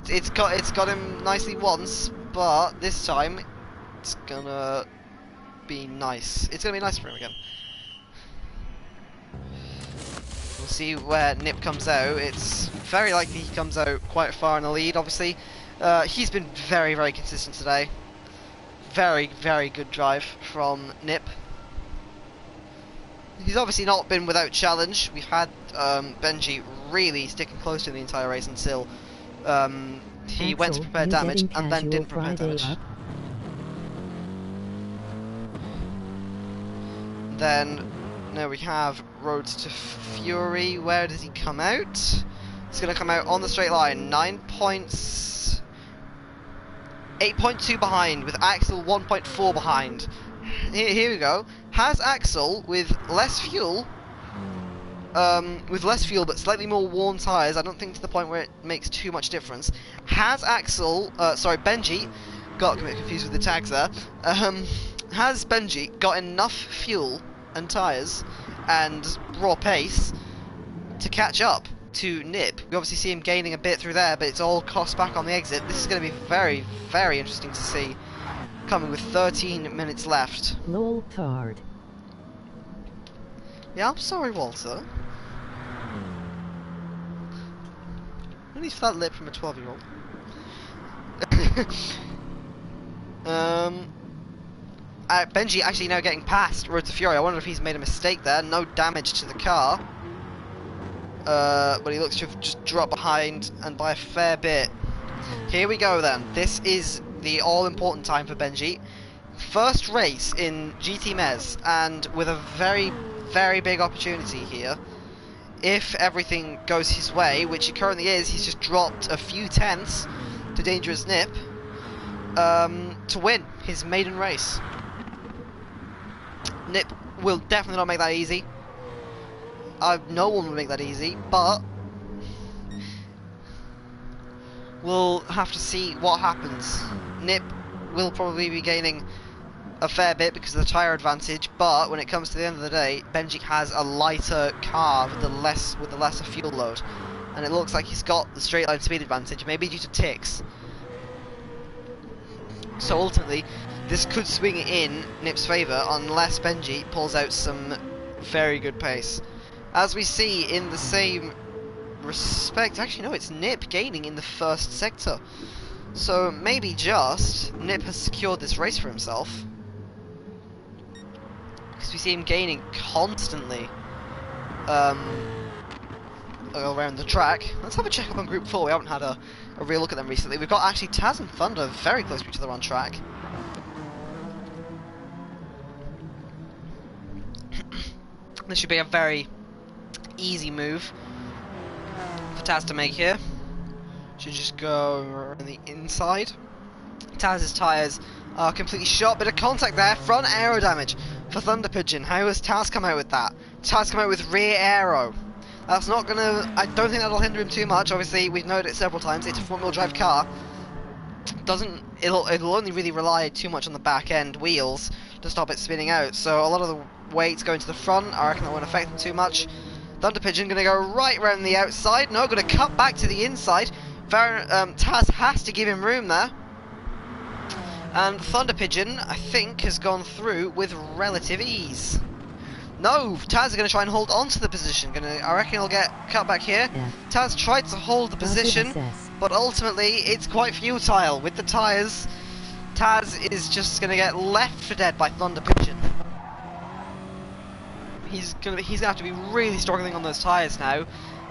It's got him nicely once, but this time it's gonna be nice. It's gonna be nice for him again. We'll see where Nip comes out. It's very likely he comes out quite far in the lead. Obviously, he's been very, very consistent today. Very, very good drive from Nip. He's obviously not been without challenge. We've had Benji really sticking close to the entire race until he went to prepare damage and then didn't prepare damage. Then now we have Roads to Fury. Where does he come out? He's going to come out on the straight line. 9 points. 8.2 behind with Axel 1.4 behind. Here we go. Has Axel with less fuel, but slightly more worn tyres. I don't think to the point where it makes too much difference. Has Axel, Benji, got a bit confused with the tags there. Has Benji got enough fuel and tyres and raw pace to catch up to Nip? We obviously see him gaining a bit through there, but it's all cost back on the exit. This is going to be very, very interesting to see, coming with 13 minutes left. Lol tard. Yeah, I'm sorry, Walter. At least for that lip from a 12-year-old. Benji actually now getting past Road to Fury. I wonder if he's made a mistake there. No damage to the car. But he looks to have just dropped behind, and by a fair bit. Here we go then. This is the all-important time for Benji. First race in GT-MES, and with a very, very big opportunity here. If everything goes his way, which it currently is, he's just dropped a few tenths to Dangerous Nip to win his maiden race. Nip will definitely not make that easy. No one will make that easy, but we'll have to see what happens. Nip will probably be gaining a fair bit because of the tyre advantage, but when it comes to the end of the day, Benji has a lighter car with the lesser fuel load, and it looks like he's got the straight line speed advantage, maybe due to ticks. So ultimately, this could swing in Nip's favour unless Benji pulls out some very good pace. As we see in the same respect, actually no, it's Nip gaining in the first sector. So maybe just Nip has secured this race for himself, because we see him gaining constantly around the track. Let's have a check up on Group 4. We haven't had a real look at them recently. We've got actually Taz and Thunder very close to each other on track. This should be a very easy move for Taz to make here. Should just go around the inside. Taz's tyres are completely shot. Bit of contact there. Front aero damage for Thunder Pigeon. How has Taz come out with that? Taz come out with rear aero. That's not gonna. I don't think that'll hinder him too much. Obviously, we've noted it several times. It's a front-wheel drive car. It'll only really rely too much on the back end wheels to stop it spinning out. So a lot of the weight's going to the front. I reckon that won't affect them too much. Thunder Pigeon gonna go right around the outside. No, gonna cut back to the inside. Taz has to give him room there. And Thunder Pigeon, I think, has gone through with relative ease. No, Taz is going to try and hold on to the position. I reckon he'll get cut back here. Yeah. Taz tried to hold the position, but ultimately it's quite futile. With the tyres, Taz is just going to get left for dead by Thunder Pigeon. He's going to have to be really struggling on those tyres now.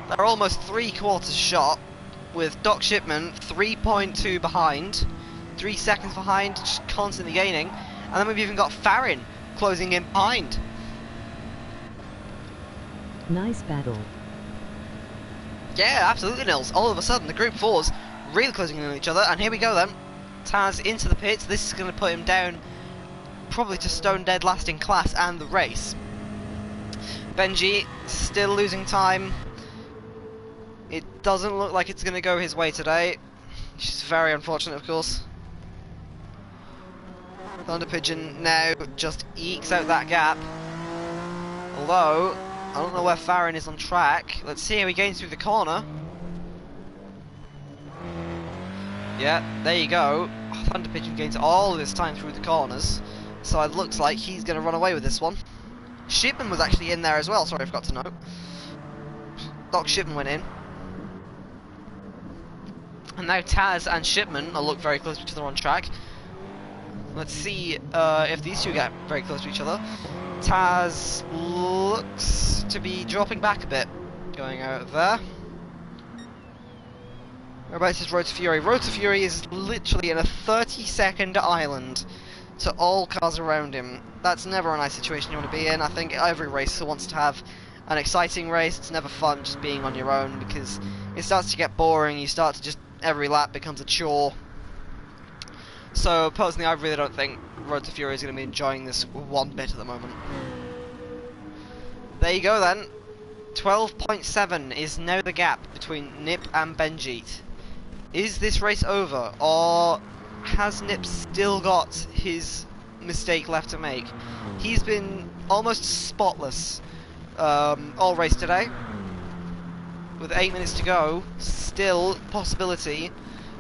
They're almost 3/4 shot, with Doc Shipman 3.2 behind, 3 seconds behind, just constantly gaining. And then we've even got Farron closing in behind. Nice battle. Yeah, absolutely, Nils. All of a sudden, the Group 4's really closing in on each other, and here we go then. Taz into the pits. This is going to put him down probably to stone dead last in class and the race. Benji still losing time. It doesn't look like it's going to go his way today, which is very unfortunate, of course. Thunder Pigeon now just ekes out that gap. Although, I don't know where Farron is on track. Let's see how he gains through the corner. Yeah, there you go. Thunder Pigeon gains all of his time through the corners. So it looks like he's going to run away with this one. Shipman was actually in there as well, sorry I forgot to note. Doc Shipman went in. And now Taz and Shipman will look very close to each other on track. Let's see if these two get very close to each other. Taz looks to be dropping back a bit, going out there. Whereabouts is Road to Fury? Road to Fury is literally in a 30-second island to all cars around him. That's never a nice situation you want to be in. I think every racer wants to have an exciting race. It's never fun just being on your own, because it starts to get boring. You start to just, every lap becomes a chore. So personally, I really don't think Road to Fury is going to be enjoying this one bit at the moment. There you go then. 12.7 is now the gap between Nip and Benji. Is this race over, or has Nip still got his mistake left to make? He's been almost spotless all race today. With 8 minutes to go, still possibility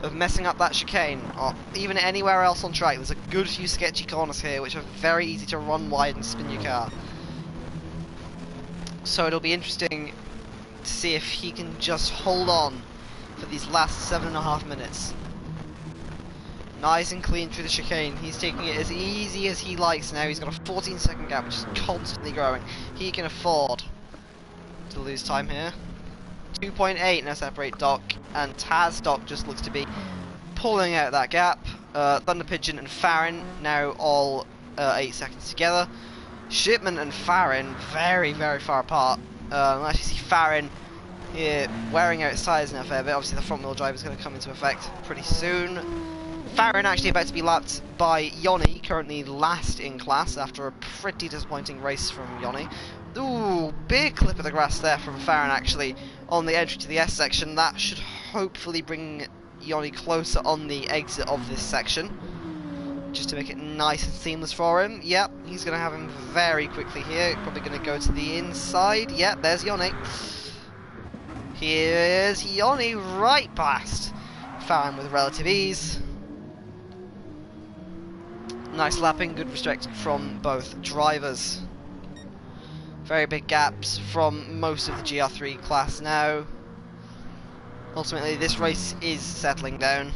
of messing up that chicane, or even anywhere else on track. There's a good few sketchy corners here, which are very easy to run wide and spin your car. So it'll be interesting to see if he can just hold on for these last 7.5 minutes. Nice and clean through the chicane. He's taking it as easy as he likes now. He's got a 14-second gap, which is constantly growing. He can afford to lose time here. 2.8 now separate Doc, and Taz. Doc just looks to be pulling out that gap. Thunder Pigeon and Farron now all 8 seconds together. Shipman and Farron very, very far apart. I actually see Farron here wearing out his tyres in a fair bit. Obviously the front wheel drive is going to come into effect pretty soon. Farron actually about to be lapped by Yoni, currently last in class after a pretty disappointing race from Yoni. Ooh, big clip of the grass there from Farron actually on the entry to the S section. That should hopefully bring Yoni closer on the exit of this section, just to make it nice and seamless for him. Yep, he's going to have him very quickly here. Probably going to go to the inside. Yep, there's Yoni. Here's Yoni right past Farron with relative ease. Nice lapping, good respect from both drivers. Very big gaps from most of the GR3 class now. Ultimately, this race is settling down.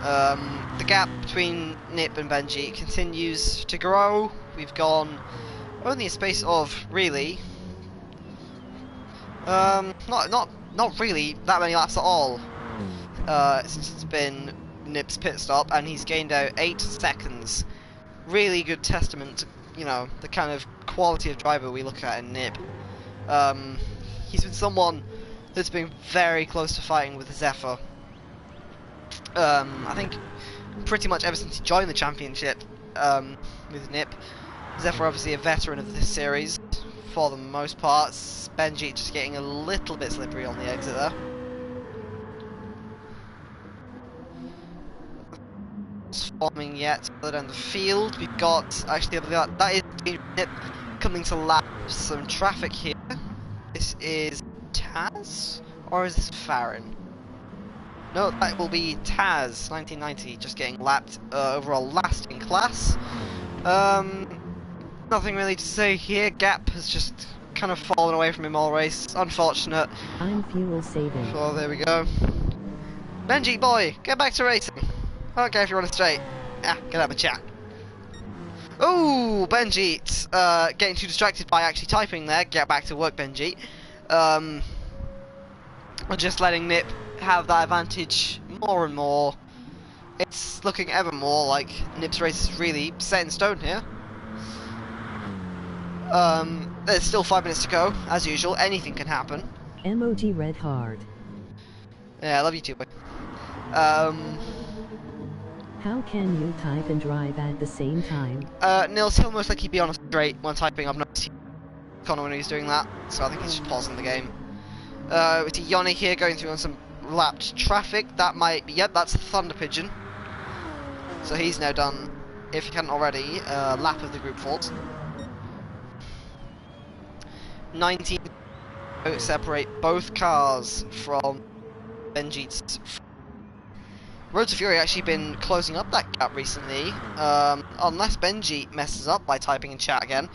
The gap between Nip and Benji continues to grow. We've gone only a space of really, not really that many laps at all. Since it's been Nip's pit stop, and he's gained out 8 seconds. Really good testament to, you know, the kind of quality of driver we look at in Nip. He's been someone that's been very close to fighting with Zephyr. I think pretty much ever since he joined the championship with Nip. Zephyr obviously a veteran of this series for the most part. Benji just getting a little bit slippery on the exit there. Forming yet further down the field. We've got actually that is Nip coming to lap some traffic here. This is Taz, or is this Farron? No, that will be Taz 1990 just getting lapped overall last in class. Nothing really to say here. Gap has just kind of fallen away from him all race. Unfortunate. I'm fuel saving. So there we go. Benji boy, get back to racing. I don't care if you're on a straight. Ah, get out of the chat. Oh, Benji, getting too distracted by actually typing there. Get back to work, Benji. Just letting Nip have that advantage more and more. It's looking ever more like Nip's race is really set in stone here. There's still 5 minutes to go, as usual. Anything can happen. Emoji red hard. Yeah, I love you too, boy. How can you type and drive at the same time? Nils, he'll most likely be on a straight when typing. I've noticed Connor when he's doing that, so I think he's just pausing the game. We see Yoni here going through on some lapped traffic. That might be, yep, that's Thunder Pigeon. So he's now done, if he hadn't already, lap of the group fault. 19 separate both cars from Benji's. Road to Fury actually been closing up that gap recently, unless Benji messes up by typing in chat again.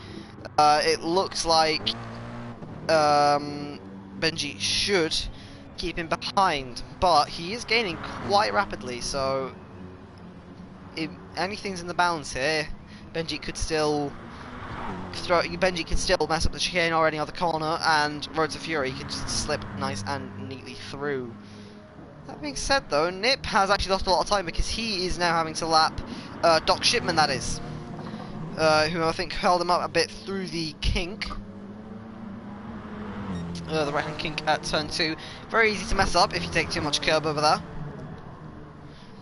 It looks like Benji should keep him behind, but he is gaining quite rapidly, so if anything's in the balance here, Benji could still mess up the chicane or any other corner, and Road to Fury can just slip nice and neatly through. That being said though, Nip has actually lost a lot of time because he is now having to lap Doc Shipman, that is, who I think held him up a bit through the kink. The right hand kink at turn 2. Very easy to mess up if you take too much curb over there.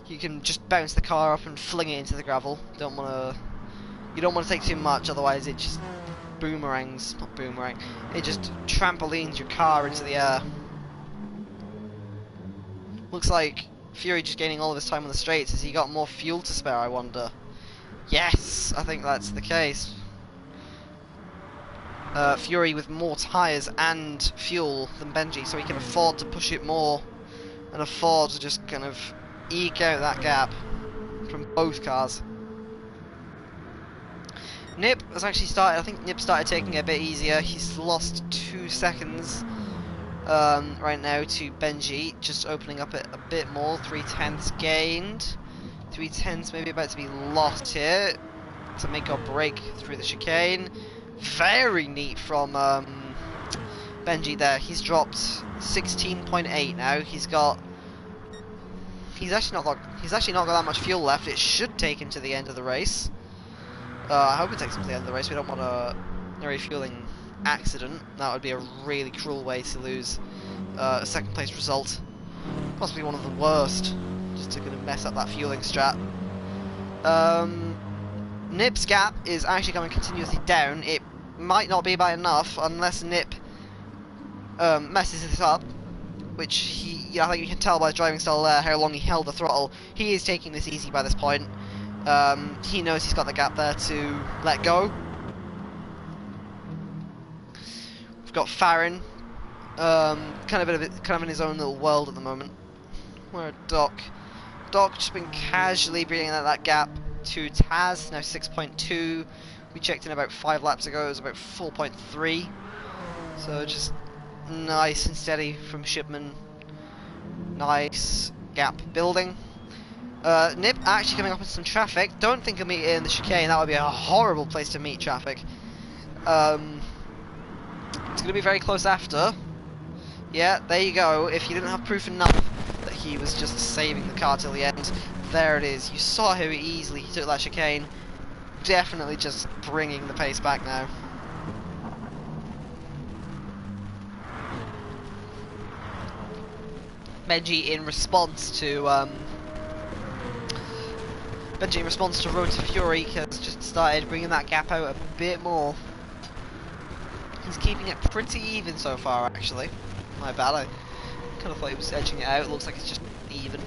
You can just bounce the car up and fling it into the gravel. You don't want to take too much, otherwise it just it just trampolines your car into the air. Looks like Fury just gaining all of his time on the straights? Has he got more fuel to spare, I wonder? Yes, I think that's the case. Fury with more tyres and fuel than Benji, so he can afford to push it more and afford to just kind of eke out that gap from both cars. Nip has actually started, I think Nip started taking it a bit easier. He's lost 2 seconds right now to Benji, just opening up it a bit more. 3/10 gained. 3/10 maybe about to be lost here to make or break through the chicane. Very neat from Benji there. He's dropped 16.8 now. He's actually not got that much fuel left. It should take him to the end of the race. I hope it takes him to the end of the race. We don't want a refueling accident. That would be a really cruel way to lose a second place result. Possibly one of the worst, just to kind of mess up that fueling strat. Nip's gap is actually going continuously down. It might not be by enough unless Nip messes this up, which I think you can tell by his driving style there how long he held the throttle. He is taking this easy by this point. He knows he's got the gap there to let go. We've got Farron, kind of in his own little world at the moment. Where Doc just been casually bringing out that gap to Taz, now 6.2. We checked in about 5 laps ago, it was about 4.3. So just nice and steady from Shipman. Nice gap building. Nip actually coming up with some traffic. Don't think he'll meet it in the chicane, that would be a horrible place to meet traffic. It's going to be very close after. Yeah, there you go. If you didn't have proof enough that he was just saving the car till the end, there it is. You saw how easily he took that chicane. Definitely just bringing the pace back now. Benji in response to Road to Fury has just started bringing that gap out a bit more. He's keeping it pretty even so far, actually. My bad, I kind of thought he was edging it out. It looks like it's just even.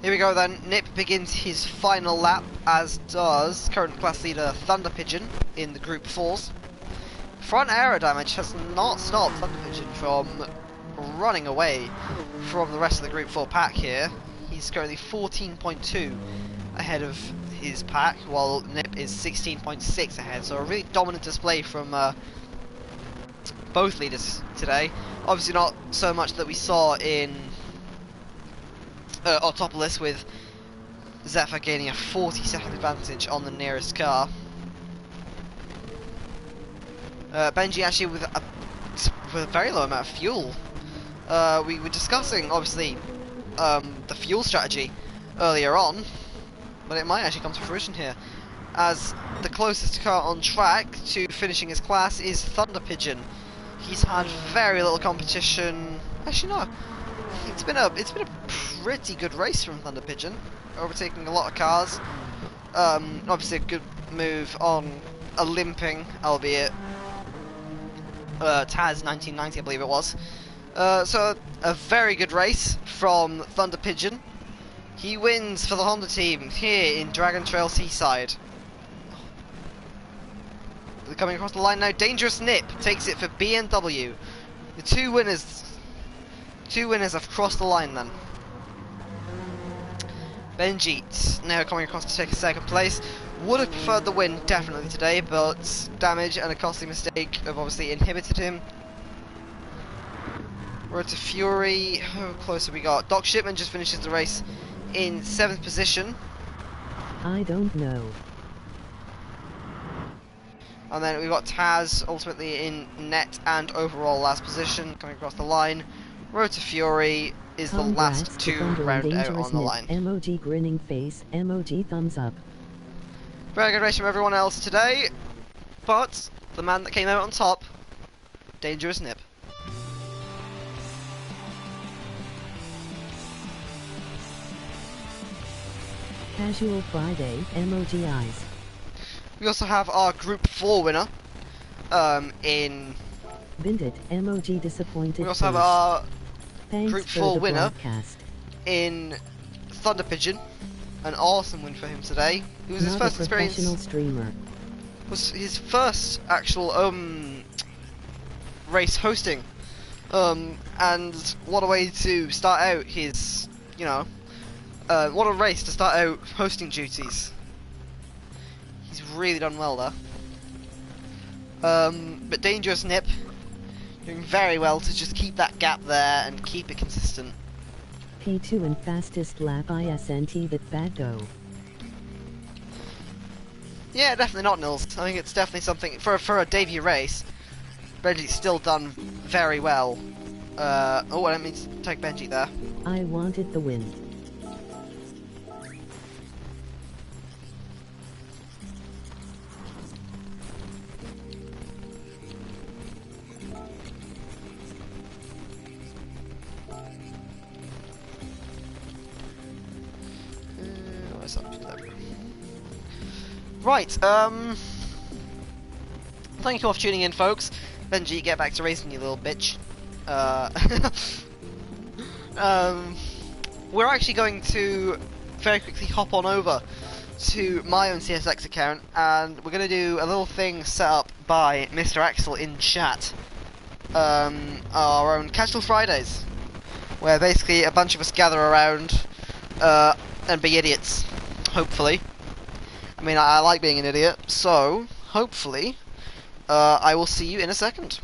Here we go then. Nip begins his final lap, as does current class leader Thunder Pigeon in the Group 4s. Front aero damage has not stopped Thunder Pigeon from running away from the rest of the Group 4 pack here. He's currently 14.2 ahead of his pack, while Nip is 16.6 ahead. So a really dominant display from both leaders today. Obviously not so much that we saw in Autopolis, with Zephyr gaining a 40-second advantage on the nearest car. Benji actually with a very low amount of fuel. We were discussing, obviously, the fuel strategy earlier on, but it might actually come to fruition here, as the closest car on track to finishing his class is Thunder Pigeon. He's had very little competition. Actually, no. It's been a pretty good race from Thunder Pigeon, overtaking a lot of cars. Obviously a good move on a limping, albeit Taz 1990, I believe it was. So a very good race from Thunder Pigeon. He wins for the Honda team here in Dragon Trail Seaside. They're coming across the line now. Dangerous Nip takes it for BMW. The two winners have crossed the line then. Benji now coming across to take a second place. Would have preferred the win definitely today, but damage and a costly mistake have obviously inhibited him. Road to Fury. How close have we got? Doc Shipman just finishes the race in 7th position. I don't know. And then we've got Taz ultimately in net and overall last position coming across the line. Road to Fury is the last two round out on the line. Emoji grinning face, emoji thumbs up. Very good race from everyone else today, but the man that came out on top, Dangerous Nip. Casual Friday, emoji eyes. We also have our Group 4 winner in... Bindit, emoji disappointed. We also have our Thanks Group for 4 the winner broadcast. in Thunder Pigeon. An awesome win for him today. It was his Not first a professional experience. streamer. Was his first actual race hosting. And what a way to start out his, you know, what a race to start out hosting duties. He's really done well there. But Dangerous Nip doing very well to just keep that gap there and keep it consistent. P2 and fastest lap ISNT that bad go. Yeah, definitely not, Nils. I think it's definitely something for a debut race. Benji's still done very well. Oh, I didn't mean to take Benji there. I wanted the win. Where's that? Right, thank you all for tuning in, folks. Benji, get back to racing, you little bitch. We're actually going to very quickly hop on over to my own CSX account, and we're going to do a little thing set up by Mr. Axel in chat. Our own Casual Fridays, where basically a bunch of us gather around and be idiots, hopefully. I mean, I like being an idiot, so hopefully I will see you in a second.